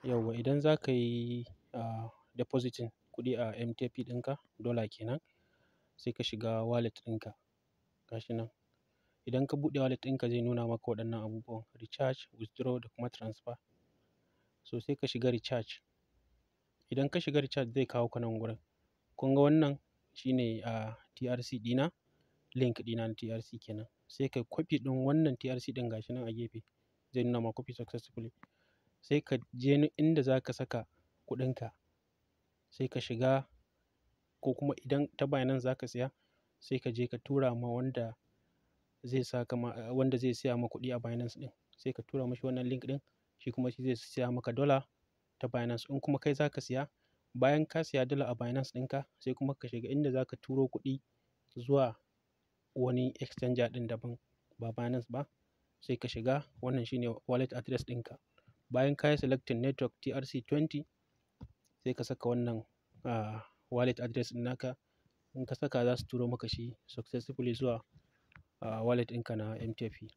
Yauwa idan za ka yi depositing kuɗi a MTP ɗinka, dollar kenan, sai ka shiga wallet ɗinka. Gashi nan. Idan ka buɗe wallet ɗinka zai nuna maka waɗannan abubuwan recharge, withdraw da kuma transfer. So sai ka shiga recharge. Idan ka shiga recharge zai kawo ka nan gurin. Kun ga wannan shine TRC ɗina, link ɗina na TRC kenan. Sai ka copy ɗin wannan TRC ɗin gashi nan a gefe. Zai nuna ma copy successfully. Sai ka je inda za ka saka kuɗinka. Sai ka shiga ko kuma idan ta Binance za ka siya, sai ka je ka tura ma wanda zai siya ma kuɗi a Binance ɗin. Sai ka tura mashi wannan link ɗin, shi kuma shi zai siya maka dollar ta Binance. In kuma kai za ka siya, bayan ka siya dollar a Binance ɗinka, sai kuma ka shiga inda za ka turo kuɗi zuwa wani exchanger ɗin daban ba Binance ba. Sai ka shiga wannan shine wallet address ɗinka. Bayan ka yi selecting network TRC20, sai ka saka wannan wallet address ɗin naka. In ka saka za su turo maka shi successfully zuwa wallet ɗinka na MTP.